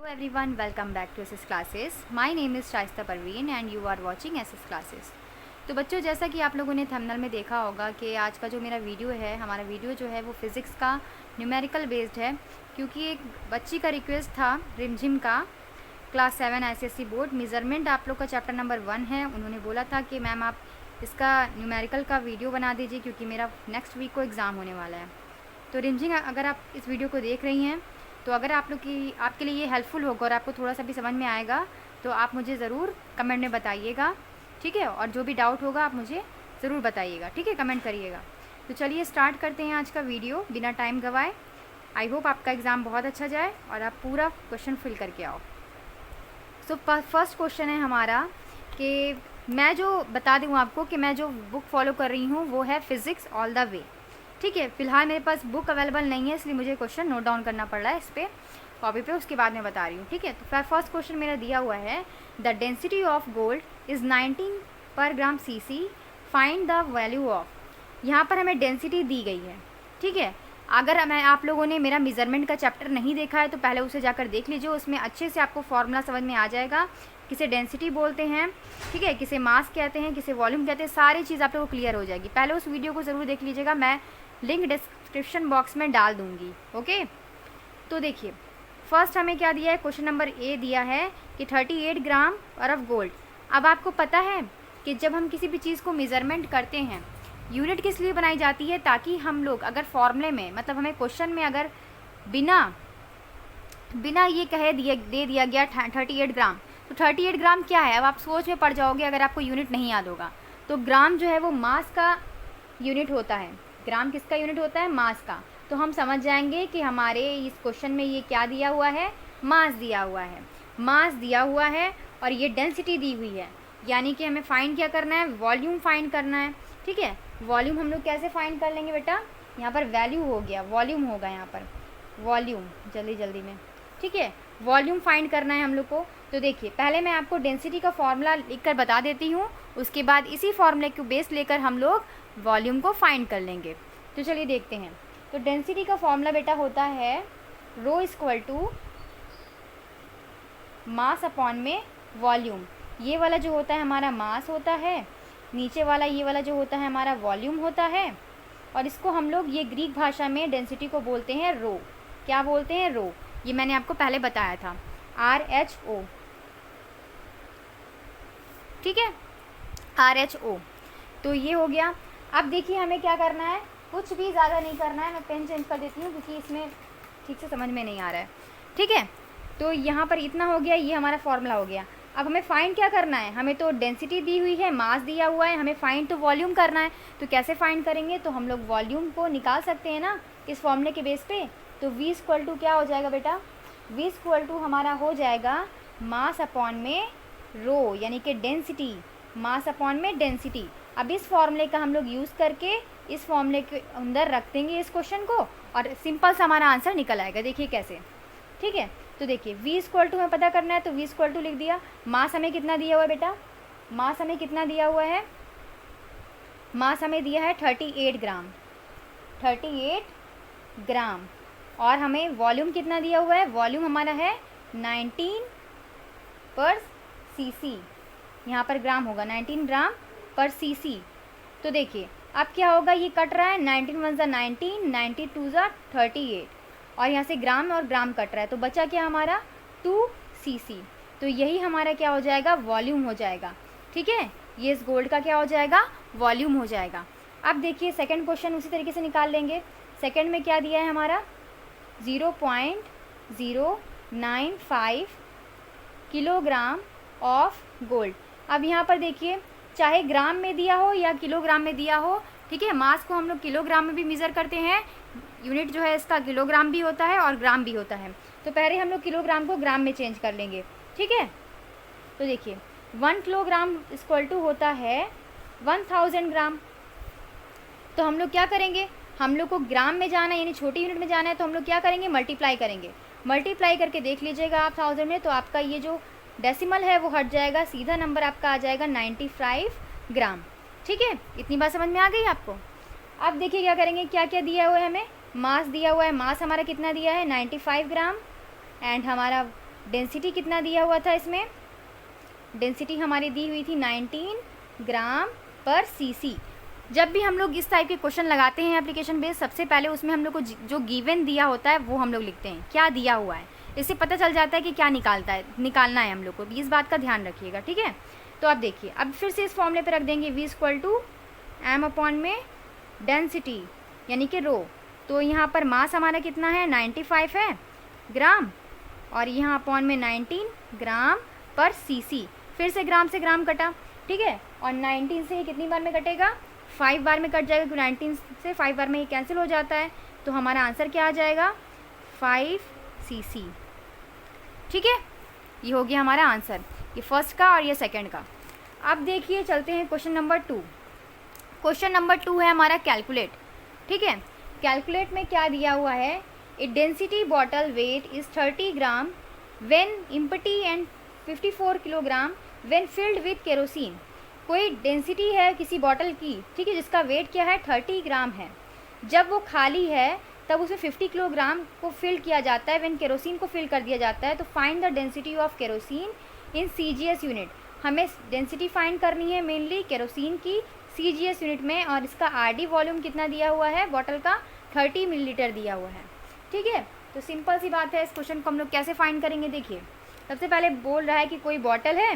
everyone, welcome back to SS classes. My name is Shaista Parveen and you are watching SS classes. तो बच्चों, जैसा कि आप लोगों ने थंबनेल में देखा होगा कि आज का जो मेरा वीडियो है, हमारा वीडियो जो है वो फिज़िक्स का न्यूमेरिकल बेस्ड है, क्योंकि एक बच्ची का रिक्वेस्ट था रिमझिम का क्लास 7 ICSE बोर्ड मेज़रमेंट आप लोग का चैप्टर नंबर 1 है। उन्होंने बोला था कि मैम आप इसका न्यूमेरिकल का वीडियो बना दीजिए क्योंकि मेरा नेक्स्ट वीक को एग्ज़ाम होने वाला है। तो रिमझिम, अगर आप इस वीडियो को देख रही हैं तो अगर आपके लिए ये हेल्पफुल होगा और आपको थोड़ा सा भी समझ में आएगा तो आप मुझे ज़रूर कमेंट में बताइएगा, ठीक है। और जो भी डाउट होगा आप मुझे ज़रूर बताइएगा, ठीक है, कमेंट करिएगा। तो चलिए स्टार्ट करते हैं आज का वीडियो बिना टाइम गवाए। आई होप आपका एग्ज़ाम बहुत अच्छा जाए और आप पूरा क्वेश्चन फिल करके आओ। सो फर्स्ट क्वेश्चन है हमारा कि मैं जो बता दूँ आपको कि मैं जो बुक फॉलो कर रही हूँ वो है फिज़िक्स ऑल द वे, ठीक है। फिलहाल मेरे पास बुक अवेलेबल नहीं है, इसलिए मुझे क्वेश्चन नोट डाउन करना पड़ रहा है इस पर कॉपी पे, उसके बाद मैं बता रही हूँ, ठीक है। तो फर्स्ट क्वेश्चन मेरा दिया हुआ है, the density of gold is 19 पर ग्राम CC, find the value of. यहाँ पर हमें डेंसिटी दी गई है, ठीक है। अगर मैं आप लोगों ने मेरा मेज़रमेंट का चैप्टर नहीं देखा है तो पहले उसे जाकर देख लीजिए, उसमें अच्छे से आपको फॉर्मूला समझ में आ जाएगा, किसे डेंसिटी बोलते हैं, ठीक है, किसे मास कहते हैं, किसे वॉल्यूम कहते हैं, सारी चीज़ आप लोगों को क्लियर हो जाएगी। पहले उस वीडियो को ज़रूर देख लीजिएगा, मैं लिंक डिस्क्रिप्शन बॉक्स में डाल दूँगी, ओके। तो देखिए फर्स्ट हमें क्या दिया है, क्वेश्चन नंबर ए दिया है कि 38 ग्राम ऑफ गोल्ड। अब आपको पता है कि जब हम किसी भी चीज़ को मेज़रमेंट करते हैं यूनिट किस लिए बनाई जाती है, ताकि हम लोग अगर फॉर्मूले में मतलब हमें क्वेश्चन में अगर बिना ये दे दिया गया 38 ग्राम, तो 38 ग्राम क्या है, अब आप सोच में पड़ जाओगे अगर आपको यूनिट नहीं याद होगा। तो ग्राम जो है वो मास का यूनिट होता है। ग्राम किसका यूनिट होता है, मास का। तो हम समझ जाएंगे कि हमारे इस क्वेश्चन में ये क्या दिया हुआ है, मास दिया हुआ है, मास दिया हुआ है और ये डेंसिटी दी हुई है, यानी कि हमें फाइंड क्या करना है, वॉल्यूम फाइंड करना है, ठीक है। वॉल्यूम हम लोग कैसे फाइंड कर लेंगे बेटा, यहाँ पर वैल्यू हो गया, वॉल्यूम होगा यहाँ पर, वॉल्यूम जल्दी में, ठीक है, वॉल्यूम फाइंड करना है हम लोग को। तो देखिए पहले मैं आपको डेंसिटी का फॉर्मूला लिखकर बता देती हूँ, उसके बाद इसी फॉर्मूले को बेस लेकर हम लोग वॉल्यूम को फाइंड कर लेंगे। तो चलिए देखते हैं। तो डेंसिटी का फॉर्मूला बेटा होता है rho equal to mass upon में वॉल्यूम। ये वाला जो होता है हमारा मास होता है, नीचे वाला ये वाला जो होता है हमारा वॉल्यूम होता है, और इसको हम लोग ये ग्रीक भाषा में डेंसिटी को बोलते हैं रो। क्या बोलते हैं, रो। ये मैंने आपको पहले बताया था, RHO, ठीक है, RHO। तो ये हो गया। अब देखिए हमें क्या करना है, कुछ भी ज़्यादा नहीं करना है। मैं पेन चेंज कर देती हूँ क्योंकि इसमें ठीक से समझ में नहीं आ रहा है, ठीक है। तो यहाँ पर इतना हो गया, ये हमारा फॉर्मूला हो गया। अब हमें फाइंड क्या करना है, हमें तो डेंसिटी दी हुई है, मास दिया हुआ है, हमें फाइंड तो वॉल्यूम करना है। तो कैसे फाइंड करेंगे, तो हम लोग वॉल्यूम को निकाल सकते हैं ना इस फॉर्मूले के बेस पे। तो V इक्वल टू क्या हो जाएगा बेटा, V इक्वल टू हमारा हो जाएगा मास अपॉन में रो, यानी कि डेंसिटी, मास अपॉन में डेंसिटी। अब इस फॉर्मूले का हम लोग यूज़ करके इस फॉर्मूले के अंदर रख देंगे इस क्वेश्चन को और सिंपल सा हमारा आंसर निकल आएगा। देखिए कैसे, ठीक है। तो देखिए V इक्वल टू हमें पता करना है, तो V इक्वल टू लिख दिया। मास हमें कितना दिया हुआ है बेटा, मास हमें कितना दिया हुआ है, मास हमें दिया है 38 ग्राम, 38 ग्राम। और हमें वॉल्यूम कितना दिया हुआ है, वॉल्यूम हमारा है 19 पर CC, यहाँ पर ग्राम होगा, 19 ग्राम पर CC। तो देखिए अब क्या होगा, ये कट रहा है, 19 वन ज़ा 19, 92 ज़ा 38, और यहाँ से ग्राम और ग्राम कट रहा है, तो बचा क्या हमारा 2 CC। तो यही हमारा क्या हो जाएगा, वॉल्यूम हो जाएगा, ठीक है। ये इस गोल्ड का क्या हो जाएगा, वॉल्यूम हो जाएगा। अब देखिए सेकंड क्वेश्चन उसी तरीके से निकाल लेंगे। सेकंड में क्या दिया है हमारा, 0.095 किलोग्राम ऑफ गोल्ड। अब यहाँ पर देखिए चाहे ग्राम में दिया हो या किलोग्राम में दिया हो, ठीक है, मास को हम लोग किलोग्राम में भी मेज़र करते हैं, यूनिट जो है इसका किलोग्राम भी होता है और ग्राम भी होता है। तो पहले हम लोग किलोग्राम को ग्राम में चेंज कर लेंगे, ठीक है। तो देखिए 1 किलोग्राम इक्वल टू होता है 1000 ग्राम। तो हम लोग क्या करेंगे, हम लोग को ग्राम में जाना है यानी छोटी यूनिट में जाना है, तो हम लोग क्या करेंगे, मल्टीप्लाई करेंगे। मल्टीप्लाई करके देख लीजिएगा आप 1000 में, तो आपका ये जो डेसिमल है वो हट जाएगा, सीधा नंबर आपका आ जाएगा 95 ग्राम, ठीक है। इतनी बात समझ में आ गई आपको। अब देखिए क्या करेंगे, क्या क्या दिया हुआ है हमें, मास दिया हुआ है, मास हमारा कितना दिया है 95 ग्राम, एंड हमारा डेंसिटी कितना दिया हुआ था इसमें, डेंसिटी हमारी दी हुई थी 19 ग्राम पर सीसी। जब भी हम लोग इस टाइप के क्वेश्चन लगाते हैं एप्लीकेशन बेस, सबसे पहले उसमें हम लोग को जो गिवन दिया होता है वो हम लोग लिखते हैं, क्या दिया हुआ है, इससे पता चल जाता है कि क्या निकालना है हम लोग को। इस बात का ध्यान रखिएगा, ठीक है। तो अब देखिए, अब फिर से इस फॉर्मूले पे रख देंगे V equal to M upon में डेंसिटी यानी कि रो। तो यहाँ पर मास हमारा कितना है 95 है ग्राम, और यहाँ अपॉन में 19 ग्राम पर सीसी। फिर से ग्राम से ग्राम कटा, ठीक है, और 19 से कितनी बार में कटेगा, 5 बार में कट जाएगा, क्योंकि 19 से 5 बार में ये कैंसिल हो जाता है। तो हमारा आंसर क्या आ जाएगा 5 सीसी, ठीक है। ये हो गया हमारा आंसर, ये फर्स्ट का और ये सेकंड का। अब देखिए चलते हैं क्वेश्चन नंबर 2। क्वेश्चन नंबर 2 है हमारा कैलकुलेट, ठीक है। कैलकुलेट में क्या दिया हुआ है, A density bottle weight is 30 gram when empty and 54 kilogram when filled with kerosene. कोई डेंसिटी है किसी बॉटल की, ठीक है, जिसका वेट क्या है 30 ग्राम है, जब वो खाली है तब उसमें 50 किलोग्राम को फिल किया जाता है, व्हेन केरोसिन को फिल कर दिया जाता है। तो find the density of kerosene in CGS unit. हमें डेंसिटी फाइंड करनी है मेनली केरोसिन की CGS यूनिट में, और इसका RD वॉल्यूम कितना दिया हुआ है बॉटल का 30 मिलीलीटर दिया हुआ है, ठीक है। तो सिंपल सी बात है, इस क्वेश्चन को हम लोग कैसे फाइंड करेंगे। देखिए सबसे पहले बोल रहा है कि कोई बॉटल है,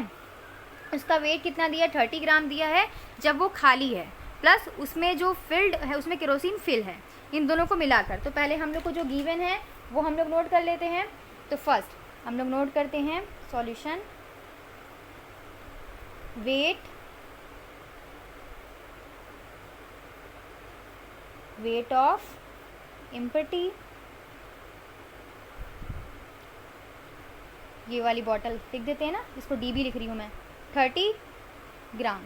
उसका वेट कितना दिया है 30 ग्राम दिया है जब वो खाली है, प्लस उसमें जो फिल्ड है उसमें केरोसिन फिल है, इन दोनों को मिलाकर। तो पहले हम लोग को जो गिवन है वो हम लोग नोट कर लेते हैं। तो फर्स्ट हम लोग नोट करते हैं सॉल्यूशन, वेट ऑफ एम्प्टी, ये वाली बॉटल लिख देते हैं ना, इसको DB लिख रही हूँ मैं, 30 ग्राम,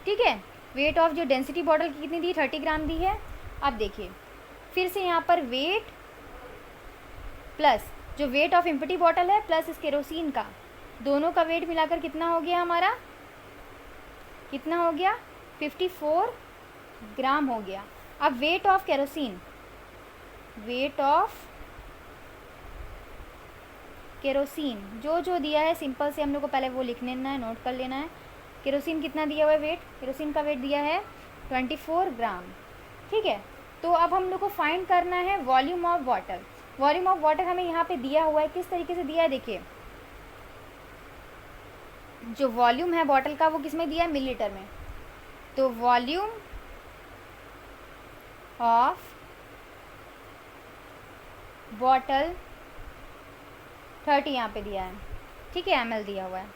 ठीक है। वेट ऑफ जो डेंसिटी बॉटल की कितनी दी 30 ग्राम दी है। अब देखिए फिर से यहाँ पर वेट प्लस जो वेट ऑफ एम्प्टी बॉटल है प्लस इस केरोसिन का, दोनों का वेट मिलाकर कितना हो गया हमारा, कितना हो गया 54 ग्राम हो गया। अब weight of kerosene, weight of kerosene जो जो दिया है सिंपल से हम लोग को पहले वो लिख लेना है, नोट कर लेना है। केरोसिन कितना दिया हुआ है वेट, केरोसिन का वेट दिया है 24 ग्राम, ठीक है। तो अब हम लोग को फाइंड करना है volume of water. Volume of water हमें यहाँ पे दिया हुआ है, किस तरीके से दिया है देखिए, जो वॉल्यूम है बॉटल का वो किस में दिया है मिलीलीटर में। तो वॉल्यूम ऑफ बॉटल 30 यहाँ पे दिया है, ठीक है, ml दिया हुआ है।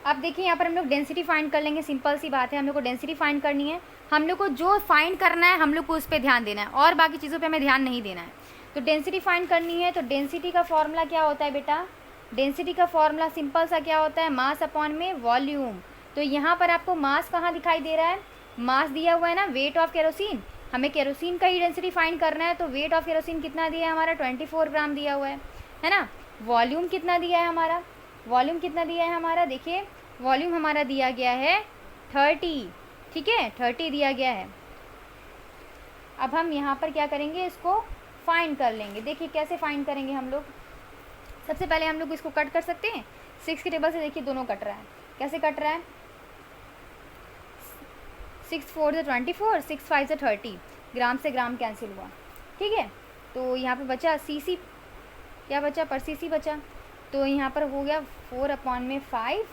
अब देखिए यहाँ पर हम लोग डेंसिटी फाइंड कर लेंगे, सिंपल सी बात है, हम लोग को डेंसिटी फाइंड करनी है। हम लोग को जो फाइंड करना है हम लोग को उस पर ध्यान देना है, और बाकी चीज़ों पे हमें ध्यान नहीं देना है। तो डेंसिटी फाइंड करनी है, तो डेंसिटी का फॉर्मूला क्या होता है बेटा, डेंसिटी का फॉर्मूला सिंपल सा क्या होता है, मास अपॉन में वॉल्यूम। तो यहाँ पर आपको मास कहाँ दिखाई दे रहा है, मास दिया हुआ है ना, वेट ऑफ केरोसिन, हमें केरोसिन का ही डेंसिटी फाइंड करना है। तो वेट ऑफ केरोसिन कितना दिया है हमारा 24 ग्राम दिया हुआ है ना। वॉल्यूम कितना दिया है हमारा, वॉल्यूम कितना दिया है हमारा, देखिए वॉल्यूम हमारा दिया गया है 30, ठीक है, 30 दिया गया है। अब हम यहाँ पर क्या करेंगे, इसको फाइंड कर लेंगे। देखिए कैसे फाइंड करेंगे हम लोग, सबसे पहले हम लोग इसको कट कर सकते हैं 6 के टेबल से। देखिए दोनों कट रहा है, कैसे कट रहा है, 6 4 से 24, 6 5 से 30, ग्राम से ग्राम कैंसिल हुआ, ठीक है। तो यहाँ पे बचा सीसी, क्या बचा पर सीसी बचा, तो यहाँ पर हो गया 4/5,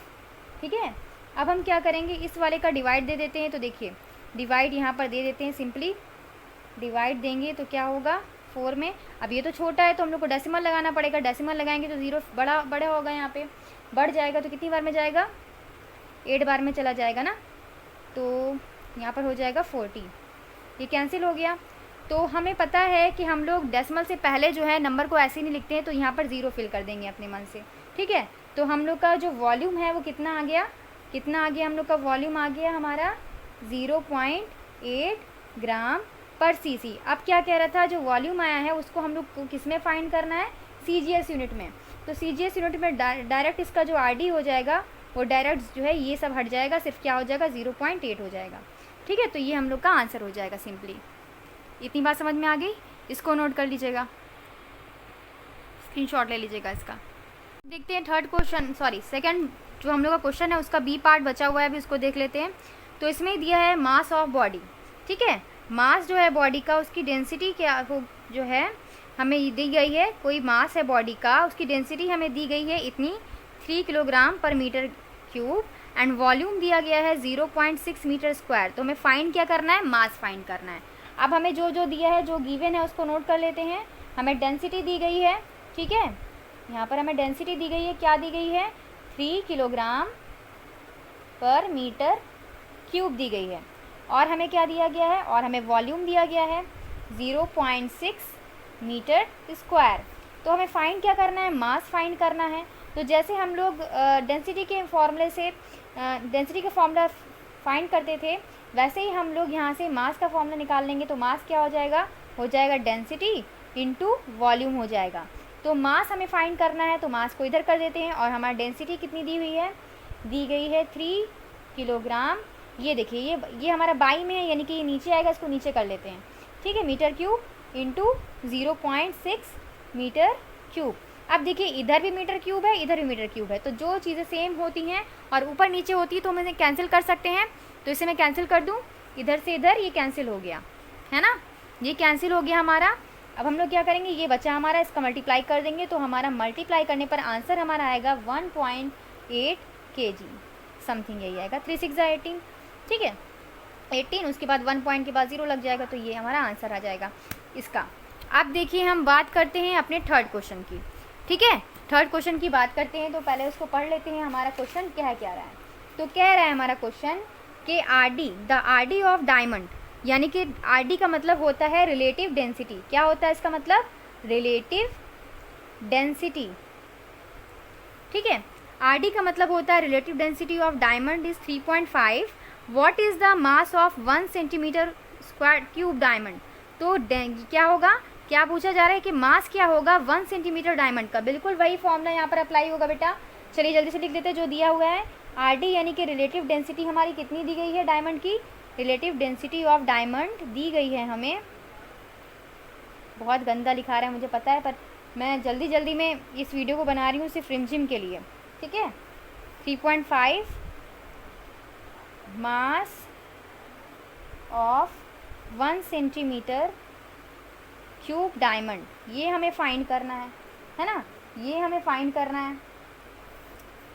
ठीक है। अब हम क्या करेंगे, इस वाले का डिवाइड दे देते हैं। तो देखिए डिवाइड यहाँ पर दे देते हैं, सिंपली डिवाइड देंगे तो क्या होगा 4 में। अब ये तो छोटा है तो हम लोग को डेसिमल लगाना पड़ेगा, डेसिमल लगाएंगे तो 0 बड़ा होगा, यहाँ पे बढ़ जाएगा तो कितनी बार में जाएगा 8 बार में चला जाएगा ना। तो यहाँ पर हो जाएगा 40, ये कैंसिल हो गया। तो हमें पता है कि हम लोग डेसिमल से पहले जो है नंबर को ऐसे नहीं लिखते हैं, तो यहाँ पर 0 फिल कर देंगे अपने मन से, ठीक है। तो हम लोग का जो वॉल्यूम है वो कितना आ गया, कितना आ गया हम लोग का वॉल्यूम आ गया हमारा 0.8 ग्राम पर सीसी। अब क्या कह रहा था, जो वॉल्यूम आया है उसको हम लोग को किस में फाइंड करना है, CGS यूनिट में। तो CGS यूनिट में डायरेक्ट इसका जो RD हो जाएगा वो डायरेक्ट जो है ये सब हट जाएगा, सिर्फ क्या हो जाएगा 0.8 हो जाएगा, ठीक है। तो ये हम लोग का आंसर हो जाएगा सिंपली। इतनी बात समझ में आ गई, इसको नोट कर लीजिएगा, स्क्रीनशॉट ले लीजिएगा इसका। देखते हैं थर्ड क्वेश्चन, सॉरी सेकंड जो हम लोग का क्वेश्चन है उसका बी पार्ट बचा हुआ है, अभी उसको देख लेते हैं। तो इसमें दिया है मास ऑफ बॉडी, ठीक है। मास जो है बॉडी का, उसकी डेंसिटी क्या वो जो है हमें दी गई है, कोई मास है बॉडी का, उसकी डेंसिटी हमें दी गई है इतनी 3 किलोग्राम पर मीटर क्यूब एंड वॉल्यूम दिया गया है 0.6 मीटर स्क्वायर। तो हमें फाइंड क्या करना है, मास फाइंड करना है। अब हमें जो जो दिया है, जो गिवन है उसको नोट कर लेते हैं। हमें डेंसिटी दी गई है, ठीक है, यहाँ पर हमें डेंसिटी दी गई है, क्या दी गई है, 3 किलोग्राम पर मीटर क्यूब दी गई है। और हमें क्या दिया गया है, और हमें वॉल्यूम दिया गया है 0.6 मीटर स्क्वायर। तो हमें फाइंड क्या करना है, मास फाइंड करना है। तो जैसे हम लोग डेंसिटी के फॉर्मूले से डेंसिटी का फॉर्मूला फाइंड करते थे, वैसे ही हम लोग यहाँ से मास का फॉर्मूला निकाल लेंगे। तो मास क्या हो जाएगा डेंसिटी इंटू वॉल्यूम हो जाएगा। तो मास हमें फाइंड करना है, तो मास को इधर कर देते हैं। और हमारी डेंसिटी कितनी दी हुई है, दी गई है 3 किलोग्राम। ये देखिए ये हमारा बाई में है, यानी कि ये नीचे आएगा, इसको नीचे कर लेते हैं, ठीक है, metre cube into 0.6 metre cube. अब देखिए इधर भी मीटर क्यूब है, इधर भी मीटर क्यूब है, तो जो चीज़ें सेम होती हैं और ऊपर नीचे होती है तो हम इसे कैंसिल कर सकते हैं। तो इसे मैं कैंसिल कर दूँ, इधर से इधर ये कैंसिल हो गया, है ना, ये कैंसिल हो गया हमारा। अब हम लोग क्या करेंगे, ये बचा हमारा, इसका मल्टीप्लाई कर देंगे। तो हमारा मल्टीप्लाई करने पर आंसर हमारा आएगा 1.8 kg समथिंग, यही आएगा। 3 6 18, ठीक है, 18, उसके बाद 1 पॉइंट के बाद 0 लग जाएगा, तो ये हमारा आंसर आ जाएगा इसका। अब देखिए हम बात करते हैं अपने थर्ड क्वेश्चन की, ठीक है। थर्ड क्वेश्चन की बात करते हैं, तो पहले उसको पढ़ लेते हैं, हमारा क्वेश्चन क्या रहा है। तो कह रहा है हमारा क्वेश्चन कि द आरडी ऑफ डायमंड, यानी कि आरडी का मतलब होता है रिलेटिव डेंसिटी। क्या होता है इसका मतलब, रिलेटिव डेंसिटी, ठीक है। आरडी का मतलब होता है relative density of diamond is 3.5। What is the mass of 1 centimetre square cube diamond. तो क्या होगा, क्या पूछा जा रहा है कि मास क्या होगा 1 सेंटीमीटर डायमंड का। बिल्कुल वही फॉर्मूला यहाँ पर अप्लाई होगा बेटा। चलिए जल्दी से लिख देते हैं जो दिया हुआ है। आरडी यानी कि रिलेटिव डेंसिटी हमारी कितनी दी गई है डायमंड की, रिलेटिव डेंसिटी ऑफ डायमंड दी गई है हमें, बहुत गंदा लिखा रहा है मुझे पता है, पर मैं जल्दी जल्दी में इस वीडियो को बना रही हूँ सिर्फ रिमझिम के लिए, ठीक है। 3.5 mass of 1 centimetre cube diamond, ये हमें फाइंड करना है ना, ये हमें फाइंड करना है।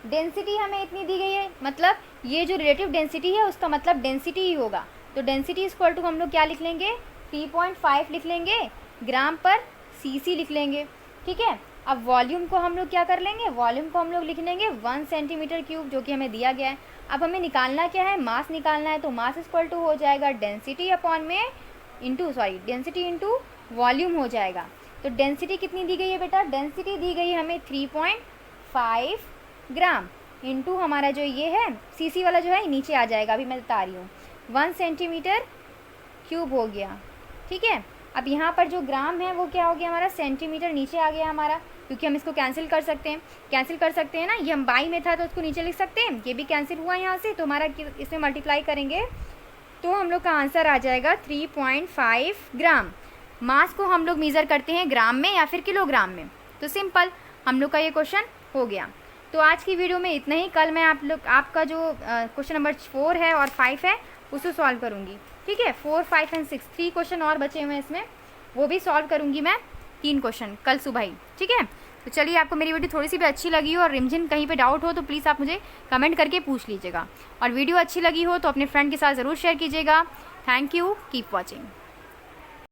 डेंसिटी हमें इतनी दी गई है, मतलब ये जो रिलेटिव डेंसिटी है उसका मतलब डेंसिटी ही होगा। तो डेंसिटी इक्वल टू हम लोग क्या लिख लेंगे, 3.5 लिख लेंगे, ग्राम पर सीसी लिख लेंगे, ठीक है। अब वॉल्यूम को हम लोग क्या कर लेंगे, वॉल्यूम को हम लोग लिख लेंगे 1 सेंटीमीटर क्यूब, जो कि हमें दिया गया है। अब हमें निकालना क्या है, मास निकालना है। तो मास इक्वल टू हो जाएगा डेंसिटी अपॉन में डेंसिटी इंटू वॉल्यूम हो जाएगा। तो डेंसिटी कितनी दी गई है बेटा, डेंसिटी दी गई है हमें 3.5 ग्राम इंटू हमारा जो ये है सीसी वाला जो है नीचे आ जाएगा, अभी मैं बता रही हूँ, 1 सेंटीमीटर क्यूब हो गया, ठीक है। अब यहाँ पर जो ग्राम है वो क्या हो गया हमारा, सेंटीमीटर नीचे आ गया हमारा, क्योंकि हम इसको कैंसिल कर सकते हैं ना, ये हम बाई में था तो उसको नीचे लिख सकते हैं, ये भी कैंसिल हुआ यहाँ से, तो हमारा इसमें मल्टीप्लाई करेंगे तो हम लोग का आंसर आ जाएगा 3.5 ग्राम। मास को हम लोग मेज़र करते हैं ग्राम में या फिर किलोग्राम में। तो सिंपल हम लोग का ये क्वेश्चन हो गया। तो आज की वीडियो में इतना ही। कल मैं आपका जो क्वेश्चन नंबर 4 है और 5 है उसको सॉल्व करूँगी, ठीक है। 4, 5 एंड 6 3 क्वेश्चन और बचे हुए हैं इसमें, वो भी सॉल्व करूँगी मैं 3 क्वेश्चन कल सुबह ही, ठीक है। तो चलिए, आपको मेरी वीडियो थोड़ी सी भी अच्छी लगी हो और रिमझिम कहीं पे डाउट हो तो प्लीज़ आप मुझे कमेंट करके पूछ लीजिएगा। और वीडियो अच्छी लगी हो तो अपने फ्रेंड के साथ ज़रूर शेयर कीजिएगा। Thank you, keep watching.